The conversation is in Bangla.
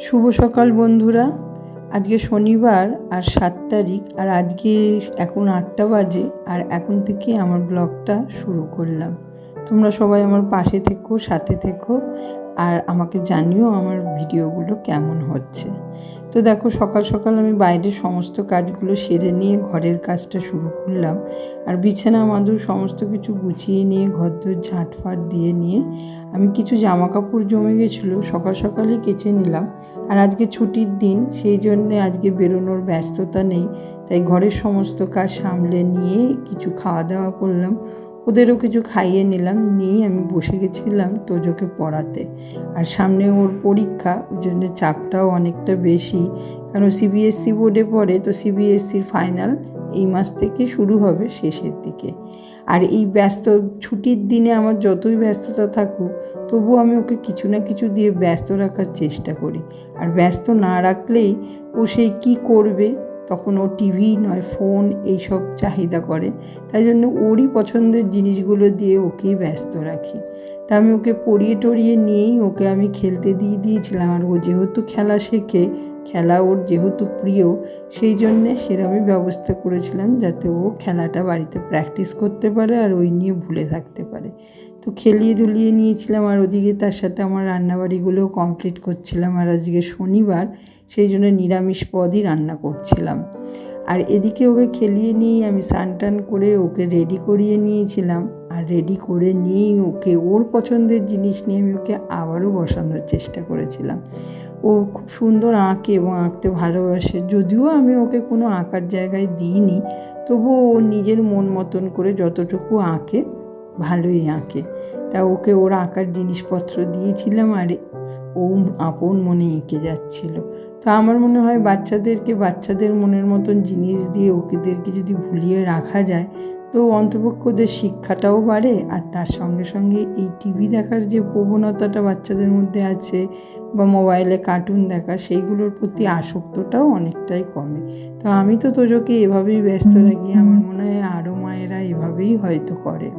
শুভ সকাল বন্ধুরা। আজকে শনিবার আর 7 তারিখ, আর আজকে এখন 8টা বাজে, আর এখন থেকে আমার ব্লগটা শুরু করলাম। তোমরা সবাই আমার পাশে থেকো, সাথে থেকো, আর আমাকে জানিও আমার ভিডিওগুলো কেমন হচ্ছে। তো দেখো, সকাল সকাল আমি বাইরের সমস্ত কাজগুলো সেরে নিয়ে ঘরের কাজটা শুরু করলাম। আর বিছানা মাদুর সমস্ত কিছু গুছিয়ে নিয়ে ঘরদোর ঝাঁটফাট দিয়ে নিয়ে আমি কিছু জামা কাপড় জমে গেছিলো সকাল সকালই কেচে নিলাম। আর আজকে ছুটির দিন, সেই জন্যে আজকে বেরোনোর ব্যস্ততা নেই, তাই ঘরের সমস্ত কাজ সামলে নিয়ে কিছু খাওয়া দাওয়া করলাম, ওদেরও কিছু খাইয়ে নিলাম, নিয়েই আমি বসে গেছিলাম তোজোকে পড়াতে। আর সামনে ওর পরীক্ষা, ওই জন্যে চাপটাও অনেকটা বেশি, কারণ সিবিএসসি বোর্ডে পড়ে, তো সিবিএসসির ফাইনাল এই মাস থেকে শুরু হবে শেষের দিকে। আর এই ছুটির দিনে আমার যতই ব্যস্ততা থাকুক, তবু আমি ওকে কিছু না কিছু দিয়ে ব্যস্ত রাখার চেষ্টা করি। আর ব্যস্ত না রাখলেই ও সেই কী করবে, তখন ও টিভি নয় ফোন এইসব চাহিদা করে। তাই জন্য ওরই পছন্দের জিনিসগুলো দিয়ে ওকেই ব্যস্ত রাখি। তা আমি ওকে পড়িয়ে টড়িয়ে নিয়েই ওকে আমি খেলতে দিয়েছিলাম। আর ও যেহেতু খেলা শেখে, খেলা ওর যেহেতু প্রিয়, সেই জন্যে সেরকমই ব্যবস্থা করেছিলাম যাতে ও খেলাটা বাড়িতে প্র্যাকটিস করতে পারে আর ওই নিয়ে ভুলে থাকতে পারে। তো খেলিয়ে দুলিয়ে নিয়েছিলাম, আর ওদিকে তার সাথে আমার রান্নাবাড়িগুলোও কমপ্লিট করছিলাম। আর আজকে শনিবার, সেই জন্য নিরামিষ পদই রান্না করছিলাম। আর এদিকে ওকে খেলিয়ে নিয়েই আমি স্নান টান করে ওকে রেডি করিয়ে নিয়েছিলাম। আর রেডি করে নিয়েই ওকে ওর পছন্দের জিনিস নিয়ে আমি ওকে আবারও বসানোর চেষ্টা করেছিলাম। ও খুব সুন্দর আঁকে এবং আঁকতে ভালোবাসে। যদিও আমি ওকে কোনো আঁকার জায়গায় দিইনি, তবুও ও নিজের মন মতন করে যতটুকু আঁকে, ভালোই আঁকে। তা ওকে ওর আঁকার জিনিসপত্র দিয়েছিলাম, আর ও আপন মনে এঁকে যাচ্ছিল। তো আমার মনে হয় বাচ্চাদের মনের মতন জিনিস দিয়ে ওদেরকে যদি ভুলিয়ে রাখা যায়, তো অন্তপক্ষে ওদের শিক্ষাটাও বাড়ে, আর তার সঙ্গে সঙ্গে এই টিভি দেখার যে প্রবণতাটা বাচ্চাদের মধ্যে আছে, বা মোবাইলে কার্টুন দেখা, সেইগুলোর প্রতি আসক্তটাও অনেকটাই কমে। তো আমি তো তোজোকে এভাবেই ব্যস্ত রাখি। আমার মনে হয় আরও মায়েরা এভাবেই হয়তো করে।